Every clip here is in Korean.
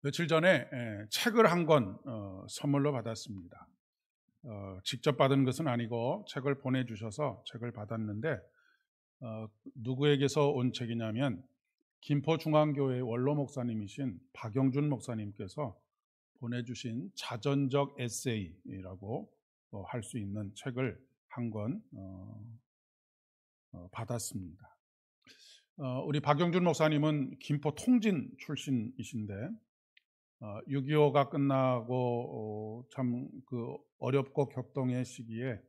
며칠 전에 책을 한 권 선물로 받았습니다. 직접 받은 것은 아니고 책을 보내주셔서 책을 받았는데 누구에게서 온 책이냐면 김포중앙교회 원로 목사님이신 박영준 목사님께서 보내주신 자전적 에세이라고 할 수 있는 책을 한 권 받았습니다. 우리 박영준 목사님은 김포 통진 출신이신데 6.25가 끝나고 참 그 어렵고 격동의 시기에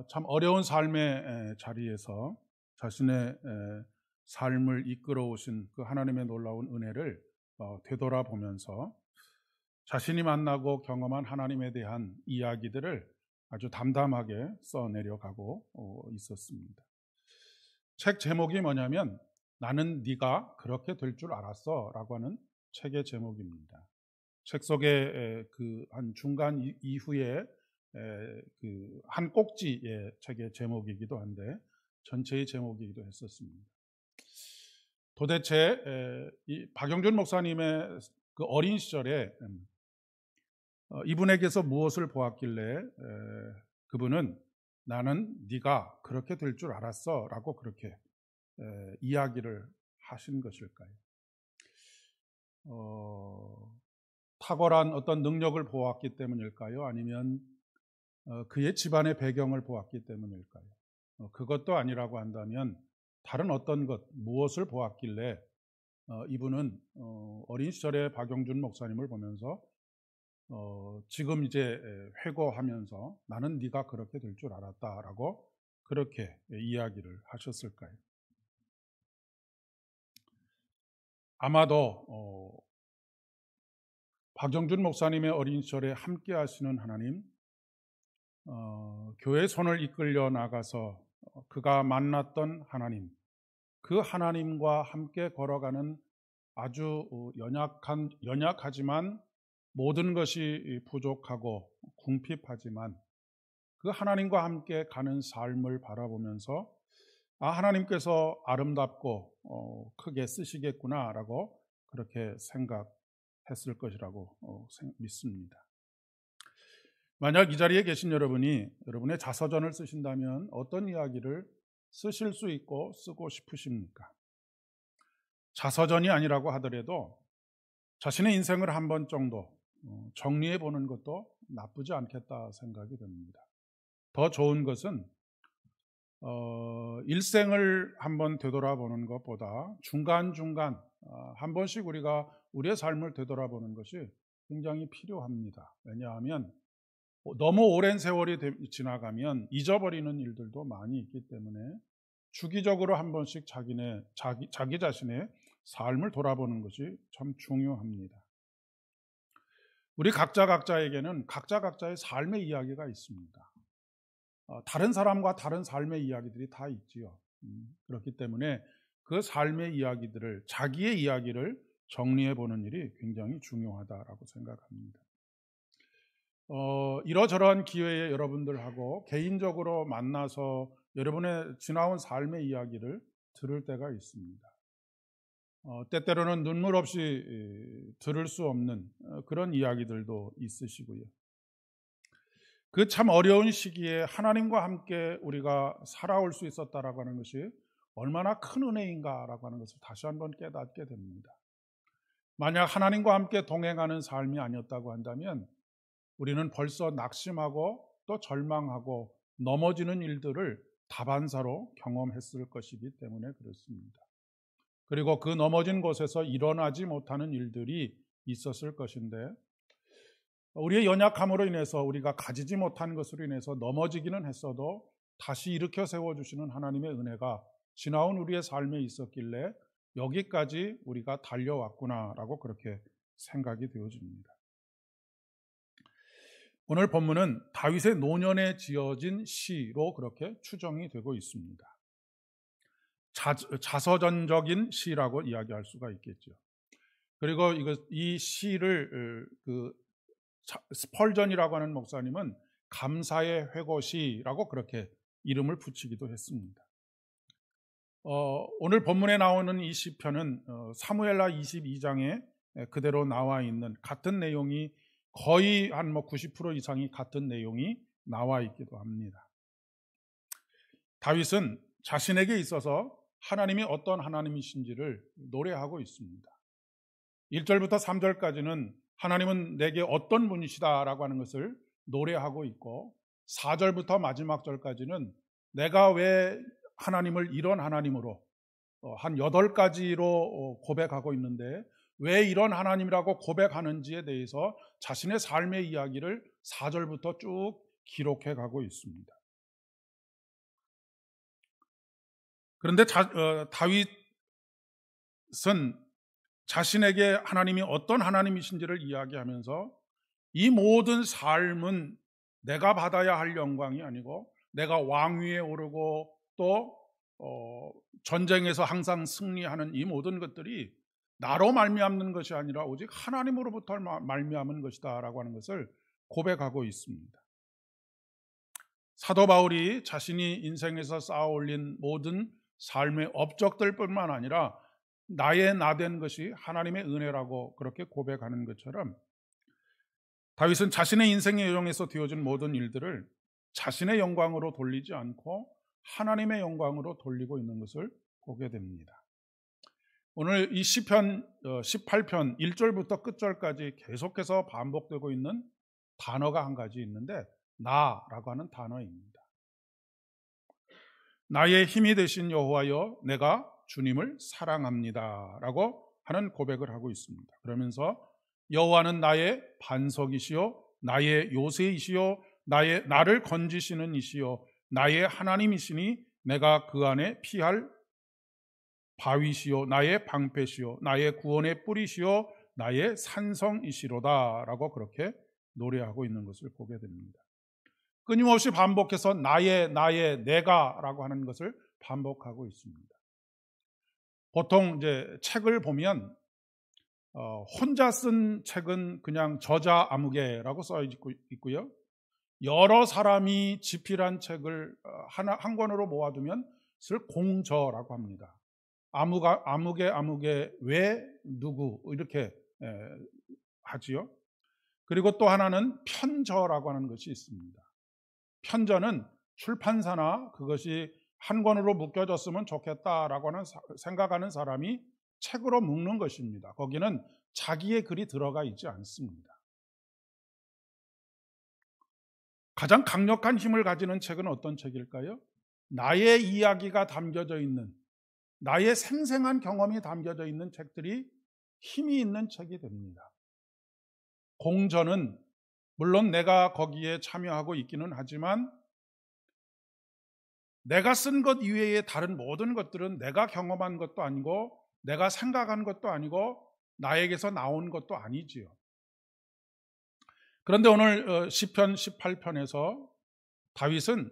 참 어려운 삶의 자리에서 자신의 삶을 이끌어 오신 그 하나님의 놀라운 은혜를 되돌아보면서 자신이 만나고 경험한 하나님에 대한 이야기들을 아주 담담하게 써내려가고 있었습니다. 책 제목이 뭐냐면 나는 네가 그렇게 될 줄 알았어 라고 하는 책의 제목입니다. 책 속에 그 한 중간 이후에 그 한 꼭지의 책의 제목이기도 한데 전체의 제목이기도 했었습니다. 도대체 이 박영준 목사님의 그 어린 시절에 이분에게서 무엇을 보았길래 그분은 나는 네가 그렇게 될 줄 알았어 라고 그렇게 이야기를 하신 것일까요? 탁월한 어떤 능력을 보았기 때문일까요? 아니면 그의 집안의 배경을 보았기 때문일까요? 그것도 아니라고 한다면 다른 어떤 것, 무엇을 보았길래 이분은 어린 시절에 박영준 목사님을 보면서 지금 이제 회고하면서 나는 네가 그렇게 될 줄 알았다라고 그렇게 이야기를 하셨을까요? 아마도 박영준 목사님의 어린 시절에 함께 하시는 하나님, 교회 손을 이끌려 나가서 그가 만났던 하나님, 그 하나님과 함께 걸어가는 아주 연약하지만 모든 것이 부족하고 궁핍하지만 그 하나님과 함께 가는 삶을 바라보면서 하나님께서 아름답고 크게 쓰시겠구나라고 그렇게 생각했을 것이라고 믿습니다. 만약 이 자리에 계신 여러분이 여러분의 자서전을 쓰신다면 어떤 이야기를 쓰실 수 있고 쓰고 싶으십니까? 자서전이 아니라고 하더라도 자신의 인생을 한 번 정도 정리해 보는 것도 나쁘지 않겠다 생각이 듭니다. 더 좋은 것은 일생을 한번 되돌아보는 것보다 중간중간 한 번씩 우리가 우리의 삶을 되돌아보는 것이 굉장히 필요합니다. 왜냐하면 너무 오랜 세월이 지나가면 잊어버리는 일들도 많이 있기 때문에 주기적으로 한 번씩 자기 자신의 삶을 돌아보는 것이 참 중요합니다. 우리 각자에게는 각자의 삶의 이야기가 있습니다. 다른 사람과 다른 삶의 이야기들이 다 있지요. 그렇기 때문에 그 삶의 이야기들을 자기의 이야기를 정리해 보는 일이 굉장히 중요하다라고 생각합니다. 이러저러한 기회에 여러분들하고 개인적으로 만나서 여러분의 지나온 삶의 이야기를 들을 때가 있습니다. 때때로는 눈물 없이 들을 수 없는 그런 이야기들도 있으시고요. 그 참 어려운 시기에 하나님과 함께 우리가 살아올 수 있었다라고 하는 것이 얼마나 큰 은혜인가라고 하는 것을 다시 한번 깨닫게 됩니다. 만약 하나님과 함께 동행하는 삶이 아니었다고 한다면 우리는 벌써 낙심하고 또 절망하고 넘어지는 일들을 다반사로 경험했을 것이기 때문에 그렇습니다. 그리고 그 넘어진 곳에서 일어나지 못하는 일들이 있었을 것인데 우리의 연약함으로 인해서 우리가 가지지 못한 것으로 인해서 넘어지기는 했어도 다시 일으켜 세워주시는 하나님의 은혜가 지나온 우리의 삶에 있었길래 여기까지 우리가 달려왔구나라고 그렇게 생각이 되어집니다. 오늘 본문은 다윗의 노년에 지어진 시로 그렇게 추정이 되고 있습니다. 자서전적인 시라고 이야기할 수가 있겠죠. 그리고 이 시를 스펄전이라고 하는 목사님은 감사의 회고시라고 그렇게 이름을 붙이기도 했습니다. 오늘 본문에 나오는 이 시편은 사무엘하 22장에 그대로 나와 있는 같은 내용이 거의 한 90% 이상이 같은 내용이 나와 있기도 합니다. 다윗은 자신에게 있어서 하나님이 어떤 하나님이신지를 노래하고 있습니다. 1절부터 3절까지는 하나님은 내게 어떤 분이시다라고 하는 것을 노래하고 있고, 4절부터 마지막 절까지는 내가 왜 하나님을 이런 하나님으로 한 8가지로 고백하고 있는데 왜 이런 하나님이라고 고백하는지에 대해서 자신의 삶의 이야기를 4절부터 쭉 기록해 가고 있습니다. 그런데 다윗은 자신에게 하나님이 어떤 하나님이신지를 이야기하면서 이 모든 삶은 내가 받아야 할 영광이 아니고 내가 왕위에 오르고 또 전쟁에서 항상 승리하는 이 모든 것들이 나로 말미암는 것이 아니라 오직 하나님으로부터 말미암은 것이다 라고 하는 것을 고백하고 있습니다. 사도 바울이 자신이 인생에서 쌓아올린 모든 삶의 업적들 뿐만 아니라 나의 나된 것이 하나님의 은혜라고 그렇게 고백하는 것처럼 다윗은 자신의 인생의 여정에서 되어진 모든 일들을 자신의 영광으로 돌리지 않고 하나님의 영광으로 돌리고 있는 것을 보게 됩니다. 오늘 이 시편 18편 1절부터 끝절까지 계속해서 반복되고 있는 단어가 한 가지 있는데 나라고 하는 단어입니다. 나의 힘이 되신 여호와여 내가 주님을 사랑합니다 라고 하는 고백을 하고 있습니다. 그러면서 여호와는 나의 반석이시요 나의 요새이시요 나를 건지시는 이시요 나의 하나님이시니 내가 그 안에 피할 바위시요 나의 방패시요 나의 구원의 뿌리시요 나의 산성이시로다 라고 그렇게 노래하고 있는 것을 보게 됩니다. 끊임없이 반복해서 나의 내가 라고 하는 것을 반복하고 있습니다. 보통 이제 책을 보면 혼자 쓴 책은 그냥 저자 아무개라고 써 있고요. 여러 사람이 집필한 책을 한 권으로 모아두면 그것을 공저라고 합니다. 아무개 왜 누구 이렇게 하지요. 그리고 또 하나는 편저라고 하는 것이 있습니다. 편저는 출판사나 그것이 한 권으로 묶여졌으면 좋겠다라고 생각하는 사람이 책으로 묶는 것입니다. 거기는 자기의 글이 들어가 있지 않습니다. 가장 강력한 힘을 가지는 책은 어떤 책일까요? 나의 이야기가 담겨져 있는, 나의 생생한 경험이 담겨져 있는 책들이 힘이 있는 책이 됩니다. 공저는 물론 내가 거기에 참여하고 있기는 하지만 내가 쓴 것 이외의 다른 모든 것들은 내가 경험한 것도 아니고 내가 생각한 것도 아니고 나에게서 나온 것도 아니지요. 그런데 오늘 시편 18편에서 다윗은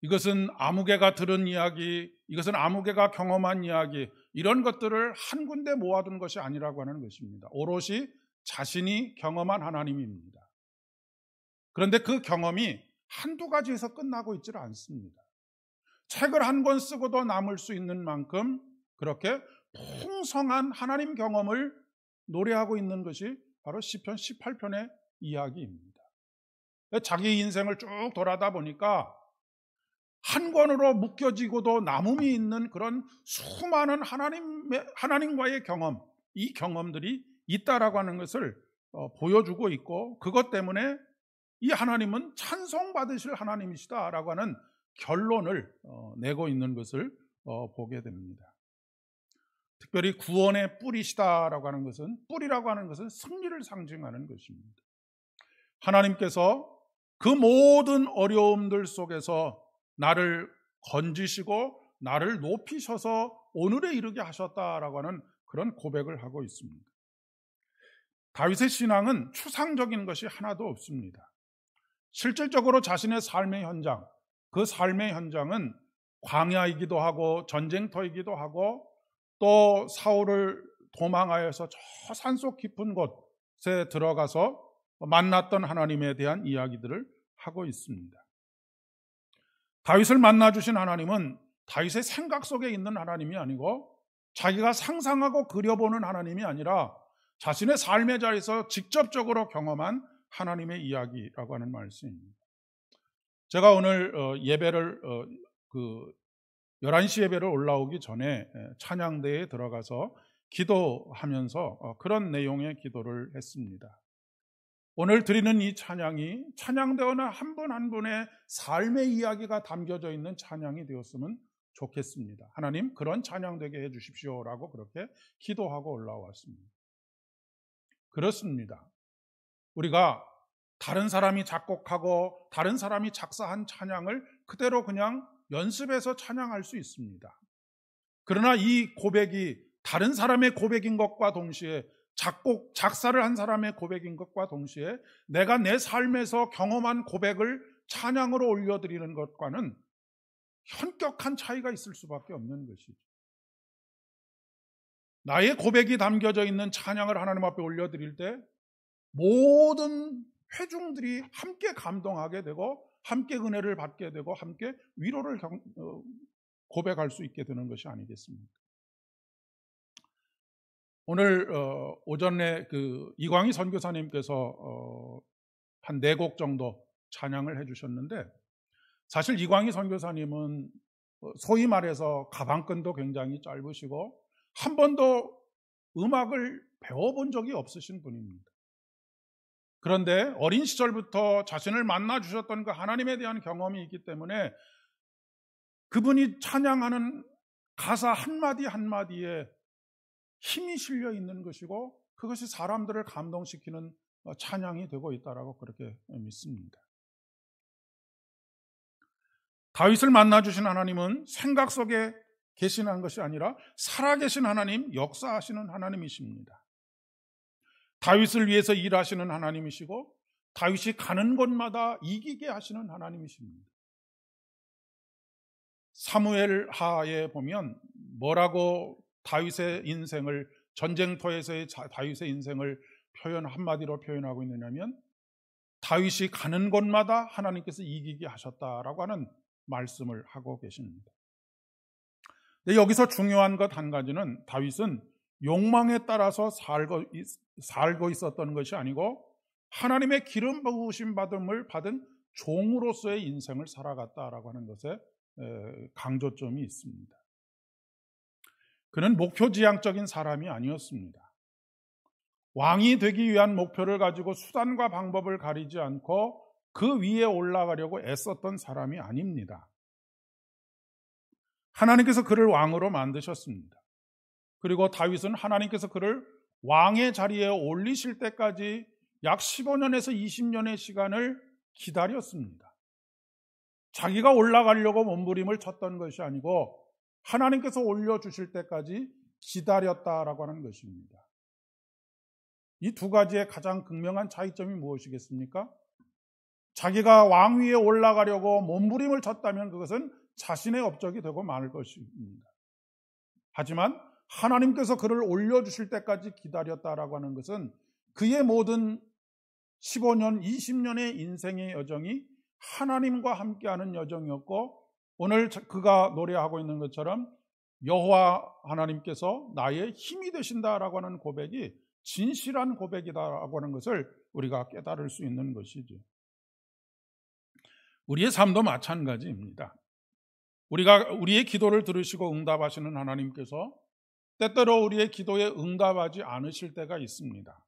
이것은 아무개가 들은 이야기, 이것은 아무개가 경험한 이야기, 이런 것들을 한 군데 모아둔 것이 아니라고 하는 것입니다. 오롯이 자신이 경험한 하나님입니다. 그런데 그 경험이 한두 가지에서 끝나고 있지는 않습니다. 책을 한 권 쓰고도 남을 수 있는 만큼 그렇게 풍성한 하나님 경험을 노래하고 있는 것이 바로 시편 18편의 이야기입니다. 자기 인생을 쭉 돌아다 보니까 한 권으로 묶여지고도 남음이 있는 그런 수많은 하나님과의 경험, 이 경험들이 있다라고 하는 것을 보여주고 있고, 그것 때문에 이 하나님은 찬송받으실 하나님이시다라고 하는 결론을 내고 있는 것을 보게 됩니다. 특별히 구원의 뿌리시다라고 하는 것은, 뿌리라고 하는 것은 승리를 상징하는 것입니다. 하나님께서 그 모든 어려움들 속에서 나를 건지시고 나를 높이셔서 오늘에 이르게 하셨다라고 하는 그런 고백을 하고 있습니다. 다윗의 신앙은 추상적인 것이 하나도 없습니다. 실질적으로 자신의 삶의 현장, 그 삶의 현장은 광야이기도 하고 전쟁터이기도 하고 또 사울을 도망하여서 저 산속 깊은 곳에 들어가서 만났던 하나님에 대한 이야기들을 하고 있습니다. 다윗을 만나주신 하나님은 다윗의 생각 속에 있는 하나님이 아니고 자기가 상상하고 그려보는 하나님이 아니라 자신의 삶의 자리에서 직접적으로 경험한 하나님의 이야기라고 하는 말씀입니다. 제가 오늘 예배를 11시 예배를 올라오기 전에 찬양대에 들어가서 기도하면서 그런 내용의 기도를 했습니다. 오늘 드리는 이 찬양이 찬양대원은 한 분 한 분의 삶의 이야기가 담겨져 있는 찬양이 되었으면 좋겠습니다. 하나님 그런 찬양되게 해주십시오라고 그렇게 기도하고 올라왔습니다. 그렇습니다. 우리가 다른 사람이 작곡하고 다른 사람이 작사한 찬양을 그대로 그냥 연습해서 찬양할 수 있습니다. 그러나 이 고백이 다른 사람의 고백인 것과 동시에 작사를 한 사람의 고백인 것과 동시에 내가 내 삶에서 경험한 고백을 찬양으로 올려드리는 것과는 현격한 차이가 있을 수밖에 없는 것이죠. 나의 고백이 담겨져 있는 찬양을 하나님 앞에 올려드릴 때 모든 회중들이 함께 감동하게 되고 함께 은혜를 받게 되고 함께 위로를 고백할 수 있게 되는 것이 아니겠습니까? 오늘 오전에 이광희 선교사님께서 한 4곡 정도 찬양을 해주셨는데, 사실 이광희 선교사님은 소위 말해서 가방끈도 굉장히 짧으시고 한 번도 음악을 배워본 적이 없으신 분입니다. 그런데 어린 시절부터 자신을 만나 주셨던 그 하나님에 대한 경험이 있기 때문에 그분이 찬양하는 가사 한마디 한마디에 힘이 실려 있는 것이고 그것이 사람들을 감동시키는 찬양이 되고 있다라고 그렇게 믿습니다. 다윗을 만나주신 하나님은 생각 속에 계시는 것이 아니라 살아계신 하나님, 역사하시는 하나님이십니다. 다윗을 위해서 일하시는 하나님이시고 다윗이 가는 곳마다 이기게 하시는 하나님이십니다. 사무엘 하에 보면 뭐라고 다윗의 인생을, 전쟁터에서의 다윗의 인생을 한마디로 표현하고 있느냐면 다윗이 가는 곳마다 하나님께서 이기게 하셨다라고 하는 말씀을 하고 계십니다. 근데 여기서 중요한 것 한 가지는 다윗은 욕망에 따라서 살고 있었던 것이 아니고 하나님의 기름 부으심 받음을 받은 종으로서의 인생을 살아갔다라고 하는 것에 강조점이 있습니다. 그는 목표지향적인 사람이 아니었습니다. 왕이 되기 위한 목표를 가지고 수단과 방법을 가리지 않고 그 위에 올라가려고 애썼던 사람이 아닙니다. 하나님께서 그를 왕으로 만드셨습니다. 그리고 다윗은 하나님께서 그를 왕의 자리에 올리실 때까지 약 15년에서 20년의 시간을 기다렸습니다. 자기가 올라가려고 몸부림을 쳤던 것이 아니고 하나님께서 올려주실 때까지 기다렸다라고 하는 것입니다. 이 두 가지의 가장 극명한 차이점이 무엇이겠습니까? 자기가 왕 위에 올라가려고 몸부림을 쳤다면 그것은 자신의 업적이 되고 마는 것입니다. 하지만 하나님께서 그를 올려주실 때까지 기다렸다라고 하는 것은 그의 모든 15년, 20년의 인생의 여정이 하나님과 함께하는 여정이었고 오늘 그가 노래하고 있는 것처럼 여호와 하나님께서 나의 힘이 되신다라고 하는 고백이 진실한 고백이다라고 하는 것을 우리가 깨달을 수 있는 것이죠. 우리의 삶도 마찬가지입니다. 우리의 기도를 들으시고 응답하시는 하나님께서 때때로 우리의 기도에 응답하지 않으실 때가 있습니다.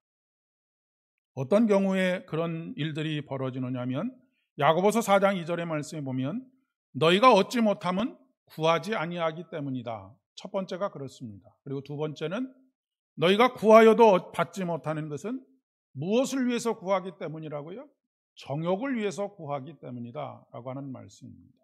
어떤 경우에 그런 일들이 벌어지느냐 하면 야고보서 4장 2절의 말씀에 보면 너희가 얻지 못함은 구하지 아니하기 때문이다. 첫 번째가 그렇습니다. 그리고 두 번째는 너희가 구하여도 받지 못하는 것은 무엇을 위해서 구하기 때문이라고요? 정욕을 위해서 구하기 때문이다 라고 하는 말씀입니다.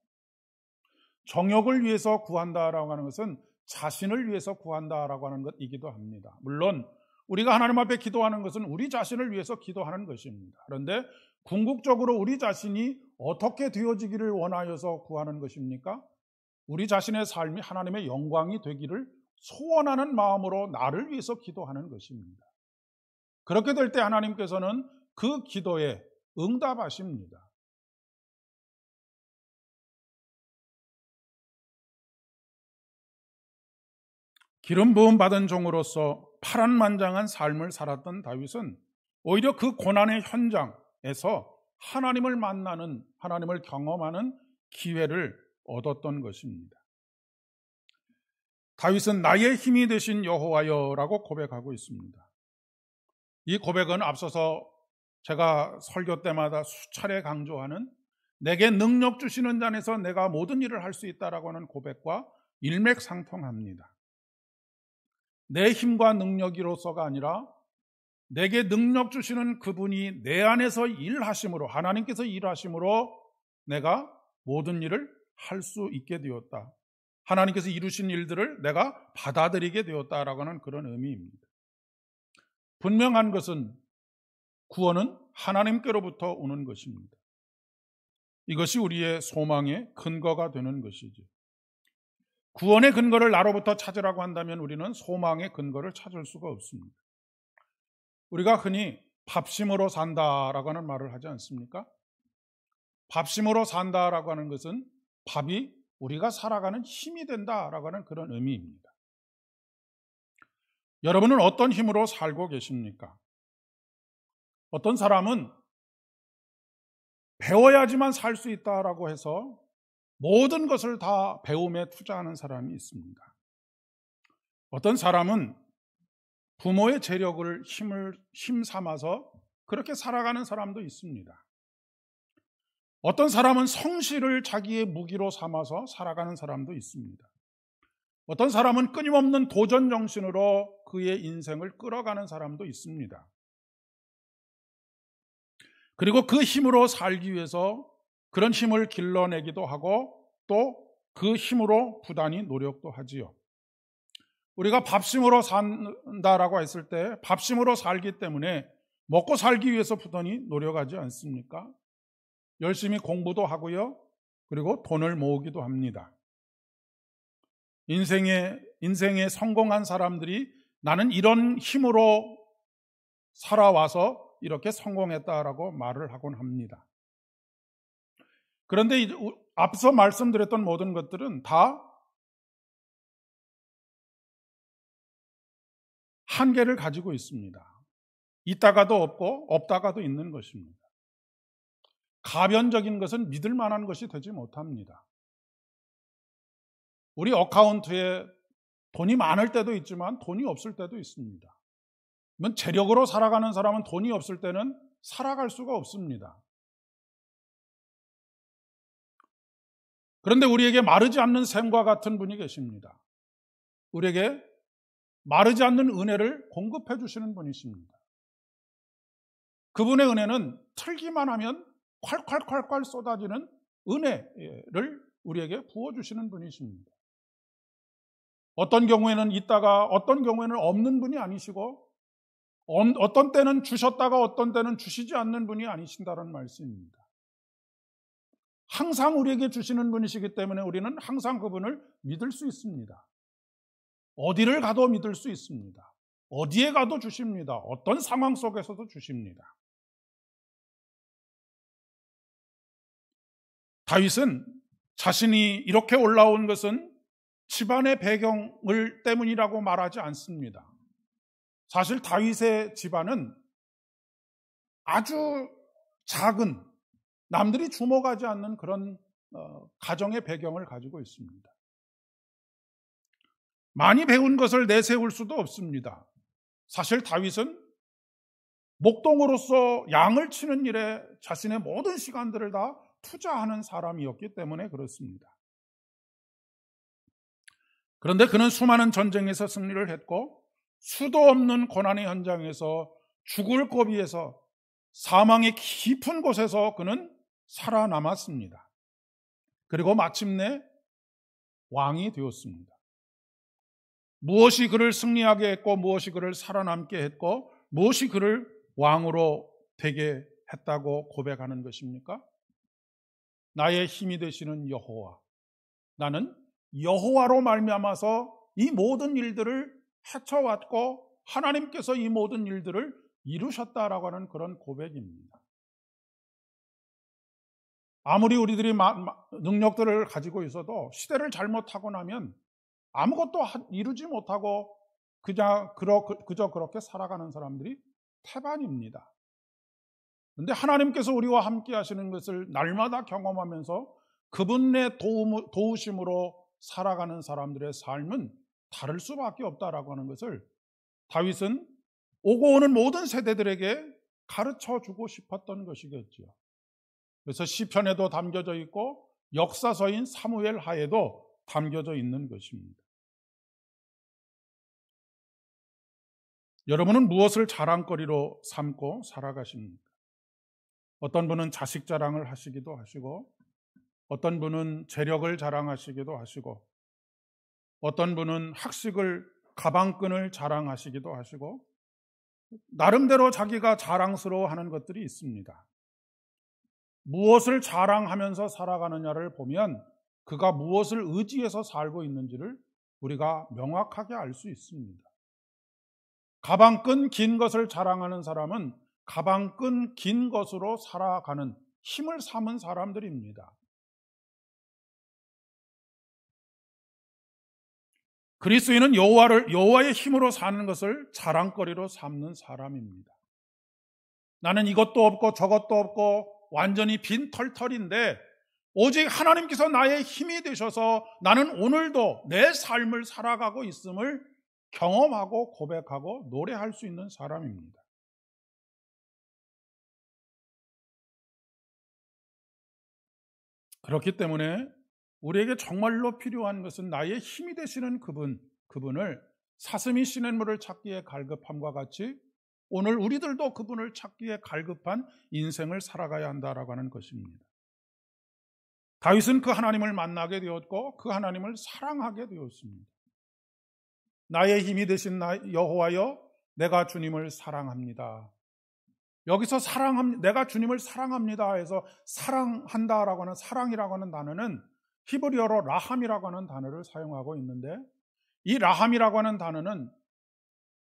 정욕을 위해서 구한다라고 하는 것은 자신을 위해서 구한다라고 하는 것이기도 합니다. 물론 우리가 하나님 앞에 기도하는 것은 우리 자신을 위해서 기도하는 것입니다. 그런데 궁극적으로 우리 자신이 어떻게 되어지기를 원하여서 구하는 것입니까? 우리 자신의 삶이 하나님의 영광이 되기를 소원하는 마음으로 나를 위해서 기도하는 것입니다. 그렇게 될 때 하나님께서는 그 기도에 응답하십니다. 기름 부음 받은 종으로서 파란만장한 삶을 살았던 다윗은 오히려 그 고난의 현장에서 하나님을 만나는, 하나님을 경험하는 기회를 얻었던 것입니다. 다윗은 나의 힘이 되신 여호와여라고 고백하고 있습니다. 이 고백은 앞서서 제가 설교 때마다 수차례 강조하는 내게 능력 주시는 자에서 내가 모든 일을 할 수 있다라고 하는 고백과 일맥상통합니다. 내 힘과 능력으로서가 아니라 내게 능력 주시는 그분이 내 안에서 일하심으로, 하나님께서 일하심으로 내가 모든 일을 할 수 있게 되었다. 하나님께서 이루신 일들을 내가 받아들이게 되었다라고 하는 그런 의미입니다. 분명한 것은 구원은 하나님께로부터 오는 것입니다. 이것이 우리의 소망의 근거가 되는 것이죠. 구원의 근거를 나로부터 찾으라고 한다면 우리는 소망의 근거를 찾을 수가 없습니다. 우리가 흔히 밥심으로 산다라고 하는 말을 하지 않습니까? 밥심으로 산다라고 하는 것은 밥이 우리가 살아가는 힘이 된다라고 하는 그런 의미입니다. 여러분은 어떤 힘으로 살고 계십니까? 어떤 사람은 배워야지만 살 수 있다라고 해서 모든 것을 다 배움에 투자하는 사람이 있습니다. 어떤 사람은 부모의 재력을 힘 삼아서 그렇게 살아가는 사람도 있습니다. 어떤 사람은 성실을 자기의 무기로 삼아서 살아가는 사람도 있습니다. 어떤 사람은 끊임없는 도전 정신으로 그의 인생을 끌어가는 사람도 있습니다. 그리고 그 힘으로 살기 위해서 그런 힘을 길러내기도 하고 또 그 힘으로 부단히 노력도 하지요. 우리가 밥심으로 산다라고 했을 때 밥심으로 살기 때문에 먹고 살기 위해서 부단히 노력하지 않습니까? 열심히 공부도 하고요. 그리고 돈을 모으기도 합니다. 인생에 성공한 사람들이 나는 이런 힘으로 살아와서 이렇게 성공했다라고 말을 하곤 합니다. 그런데 앞서 말씀드렸던 모든 것들은 다 한계를 가지고 있습니다. 있다가도 없고 없다가도 있는 것입니다. 가변적인 것은 믿을 만한 것이 되지 못합니다. 우리 어카운트에 돈이 많을 때도 있지만 돈이 없을 때도 있습니다. 재력으로 살아가는 사람은 돈이 없을 때는 살아갈 수가 없습니다. 그런데 우리에게 마르지 않는 샘과 같은 분이 계십니다. 우리에게 마르지 않는 은혜를 공급해 주시는 분이십니다. 그분의 은혜는 틀기만 하면 콸콸콸콸 쏟아지는 은혜를 우리에게 부어주시는 분이십니다. 어떤 경우에는 있다가 어떤 경우에는 없는 분이 아니시고 어떤 때는 주셨다가 어떤 때는 주시지 않는 분이 아니신다는 말씀입니다. 항상 우리에게 주시는 분이시기 때문에 우리는 항상 그분을 믿을 수 있습니다. 어디를 가도 믿을 수 있습니다. 어디에 가도 주십니다. 어떤 상황 속에서도 주십니다. 다윗은 자신이 이렇게 올라온 것은 집안의 배경을 때문이라고 말하지 않습니다. 사실 다윗의 집안은 아주 작은, 남들이 주목하지 않는 그런 가정의 배경을 가지고 있습니다. 많이 배운 것을 내세울 수도 없습니다. 사실 다윗은 목동으로서 양을 치는 일에 자신의 모든 시간들을 다 투자하는 사람이었기 때문에 그렇습니다. 그런데 그는 수많은 전쟁에서 승리를 했고 수도 없는 고난의 현장에서 죽을 고비에서 사망의 깊은 곳에서 그는 살아남았습니다. 그리고 마침내 왕이 되었습니다. 무엇이 그를 승리하게 했고 무엇이 그를 살아남게 했고 무엇이 그를 왕으로 되게 했다고 고백하는 것입니까? 나의 힘이 되시는 여호와, 나는 여호와로 말미암아서 이 모든 일들을 헤쳐왔고 하나님께서 이 모든 일들을 이루셨다라고 하는 그런 고백입니다. 아무리 우리들이 능력들을 가지고 있어도 시대를 잘못하고 나면 아무것도 이루지 못하고 그저 그렇게 살아가는 사람들이 태반입니다. 그런데 하나님께서 우리와 함께 하시는 것을 날마다 경험하면서 그분의 도우심으로 살아가는 사람들의 삶은 다를 수밖에 없다라고 하는 것을 다윗은 오고 오는 모든 세대들에게 가르쳐주고 싶었던 것이겠죠. 그래서 시편에도 담겨져 있고 역사서인 사무엘 하에도 담겨져 있는 것입니다. 여러분은 무엇을 자랑거리로 삼고 살아가십니까? 어떤 분은 자식 자랑을 하시기도 하시고, 어떤 분은 재력을 자랑하시기도 하시고, 어떤 분은 학식을, 가방끈을 자랑하시기도 하시고, 나름대로 자기가 자랑스러워하는 것들이 있습니다. 무엇을 자랑하면서 살아가느냐를 보면 그가 무엇을 의지해서 살고 있는지를 우리가 명확하게 알 수 있습니다. 가방끈 긴 것을 자랑하는 사람은 가방끈 긴 것으로 살아가는 힘을 삼은 사람들입니다. 그리스도인은 여호와의 힘으로 사는 것을 자랑거리로 삼는 사람입니다. 나는 이것도 없고 저것도 없고 완전히 빈 털털인데 오직 하나님께서 나의 힘이 되셔서 나는 오늘도 내 삶을 살아가고 있음을 경험하고 고백하고 노래할 수 있는 사람입니다. 그렇기 때문에 우리에게 정말로 필요한 것은 나의 힘이 되시는 그분을 사슴이 시냇물을 찾기에 갈급함과 같이 오늘 우리들도 그분을 찾기에 갈급한 인생을 살아가야 한다라고 하는 것입니다. 다윗은 그 하나님을 만나게 되었고 그 하나님을 사랑하게 되었습니다. 나의 힘이 되신 여호와여, 내가 주님을 사랑합니다. 여기서 내가 주님을 사랑합니다 해서 사랑한다라고 하는 사랑이라고 하는 단어는 히브리어로 라함이라고 하는 단어를 사용하고 있는데, 이 라함이라고 하는 단어는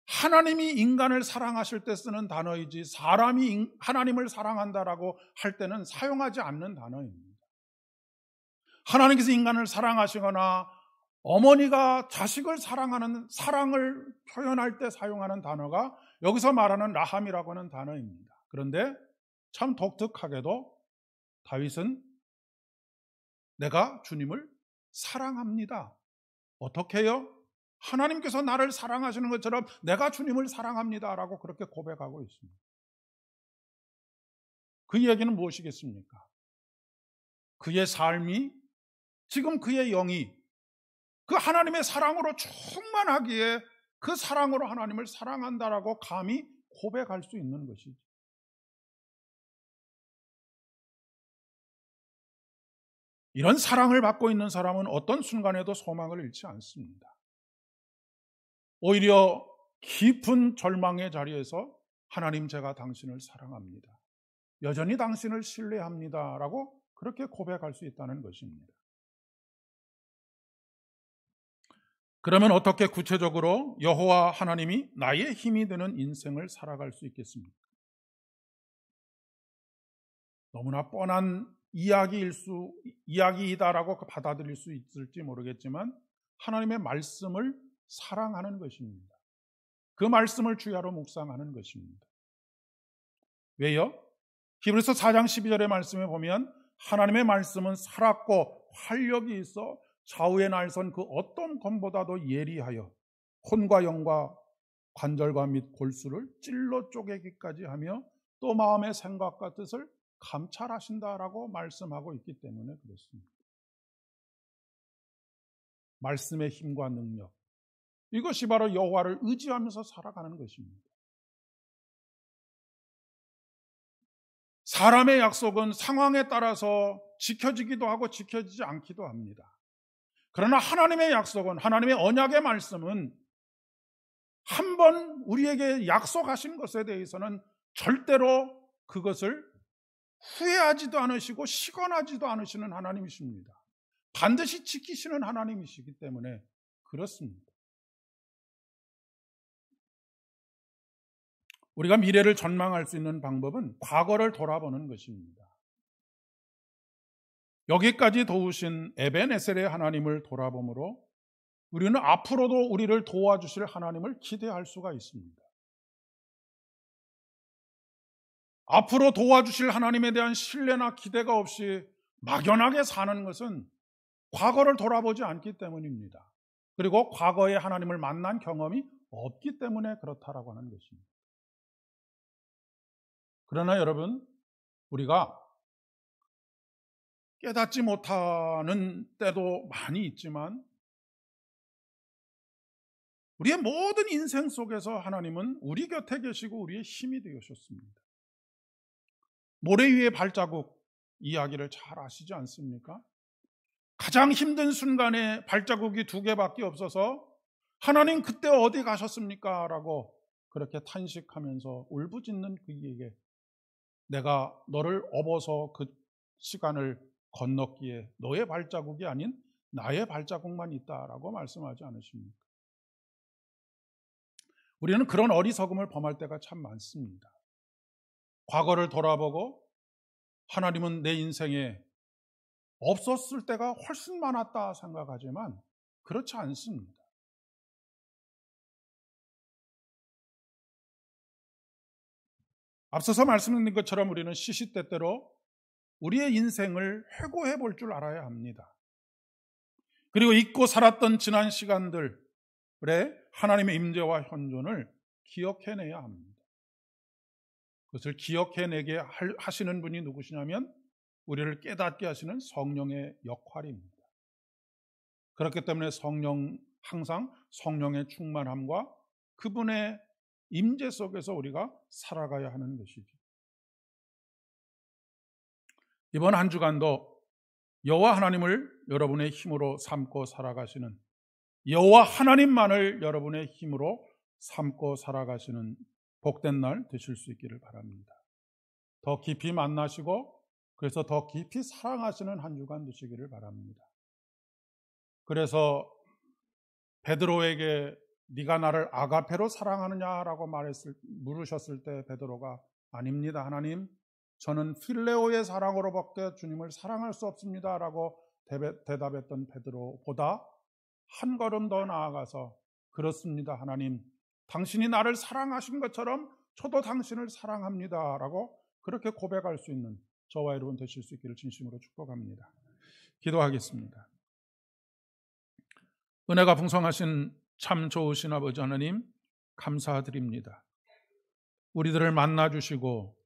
하나님이 인간을 사랑하실 때 쓰는 단어이지 사람이 하나님을 사랑한다라고 할 때는 사용하지 않는 단어입니다. 하나님께서 인간을 사랑하시거나 어머니가 자식을 사랑하는 사랑을 표현할 때 사용하는 단어가 여기서 말하는 라함이라고 하는 단어입니다. 그런데 참 독특하게도 다윗은 내가 주님을 사랑합니다. 어떻게 해요? 하나님께서 나를 사랑하시는 것처럼 내가 주님을 사랑합니다라고 그렇게 고백하고 있습니다. 그 얘기는 무엇이겠습니까? 그의 삶이, 지금 그의 영이 그 하나님의 사랑으로 충만하기에 그 사랑으로 하나님을 사랑한다라고 감히 고백할 수 있는 것이죠. 이런 사랑을 받고 있는 사람은 어떤 순간에도 소망을 잃지 않습니다. 오히려 깊은 절망의 자리에서 하나님, 제가 당신을 사랑합니다. 여전히 당신을 신뢰합니다. 라고 그렇게 고백할 수 있다는 것입니다. 그러면 어떻게 구체적으로 여호와 하나님이 나의 힘이 되는 인생을 살아갈 수 있겠습니까? 너무나 뻔한 이야기이다라고 받아들일 수 있을지 모르겠지만 하나님의 말씀을 사랑하는 것입니다. 그 말씀을 주야로 묵상하는 것입니다. 왜요? 히브리서 4장 12절의 말씀에 보면 하나님의 말씀은 살았고 활력이 있어 좌우에 날선 그 어떤 검보다도 예리하여 혼과 영과 관절과 및 골수를 찔러 쪼개기까지 하며 또 마음의 생각과 뜻을 감찰하신다라고 말씀하고 있기 때문에 그렇습니다. 말씀의 힘과 능력, 이것이 바로 여호와를 의지하면서 살아가는 것입니다. 사람의 약속은 상황에 따라서 지켜지기도 하고 지켜지지 않기도 합니다. 그러나 하나님의 약속은, 하나님의 언약의 말씀은 한 번 우리에게 약속하신 것에 대해서는 절대로 그것을 후회하지도 않으시고 시건하지도 않으시는 하나님이십니다. 반드시 지키시는 하나님이시기 때문에 그렇습니다. 우리가 미래를 전망할 수 있는 방법은 과거를 돌아보는 것입니다. 여기까지 도우신 에벤에셀의 하나님을 돌아보므로 우리는 앞으로도 우리를 도와주실 하나님을 기대할 수가 있습니다. 앞으로 도와주실 하나님에 대한 신뢰나 기대가 없이 막연하게 사는 것은 과거를 돌아보지 않기 때문입니다. 그리고 과거에 하나님을 만난 경험이 없기 때문에 그렇다라고 하는 것입니다. 그러나 여러분, 우리가 깨닫지 못하는 때도 많이 있지만 우리의 모든 인생 속에서 하나님은 우리 곁에 계시고 우리의 힘이 되셨습니다. 모래 위의 발자국 이야기를 잘 아시지 않습니까? 가장 힘든 순간에 발자국이 2개밖에 없어서 하나님 그때 어디 가셨습니까? 라고 그렇게 탄식하면서 울부짖는 그에게 내가 너를 업어서 그 시간을 건넜기에 너의 발자국이 아닌 나의 발자국만 있다라고 말씀하지 않으십니까? 우리는 그런 어리석음을 범할 때가 참 많습니다. 과거를 돌아보고 하나님은 내 인생에 없었을 때가 훨씬 많았다 생각하지만 그렇지 않습니다. 앞서서 말씀드린 것처럼 우리는 시시때때로 우리의 인생을 회고해 볼 줄 알아야 합니다. 그리고 잊고 살았던 지난 시간들에 하나님의 임재와 현존을 기억해내야 합니다. 그것을 기억해내게 하시는 분이 누구시냐면 우리를 깨닫게 하시는 성령의 역할입니다. 그렇기 때문에 항상 성령의 충만함과 그분의 임재 속에서 우리가 살아가야 하는 것이죠. 이번 한 주간도 여호와 하나님을 여러분의 힘으로 삼고 살아가시는, 여호와 하나님만을 여러분의 힘으로 삼고 살아가시는 복된 날 되실 수 있기를 바랍니다. 더 깊이 만나시고 그래서 더 깊이 사랑하시는 한 주간 되시기를 바랍니다. 그래서 베드로에게 네가 나를 아가페로 사랑하느냐라고 물으셨을 때 베드로가 아닙니다. 하나님, 저는 필레오의 사랑으로밖에 주님을 사랑할 수 없습니다 라고 대답했던 베드로보다 한 걸음 더 나아가서 그렇습니다. 하나님, 당신이 나를 사랑하신 것처럼 저도 당신을 사랑합니다 라고 그렇게 고백할 수 있는 저와 여러분 되실 수 있기를 진심으로 축복합니다. 기도하겠습니다. 은혜가 풍성하신 참 좋으신 아버지 하나님, 감사드립니다. 우리들을 만나주시고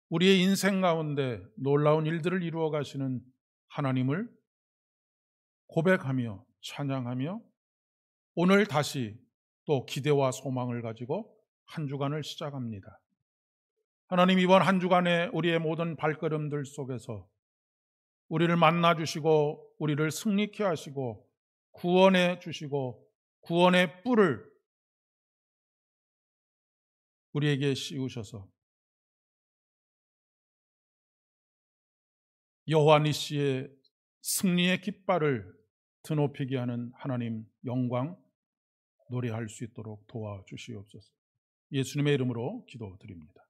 우리의 인생 가운데 놀라운 일들을 이루어 가시는 하나님을 고백하며 찬양하며 오늘 다시 또 기대와 소망을 가지고 한 주간을 시작합니다. 하나님, 이번 한 주간에 우리의 모든 발걸음들 속에서 우리를 만나주시고 우리를 승리케 하시고 구원해 주시고 구원의 뿔을 우리에게 씌우셔서 여호와 니시의 승리의 깃발을 드높이게 하는 하나님 영광 노래할 수 있도록 도와주시옵소서. 예수님의 이름으로 기도드립니다.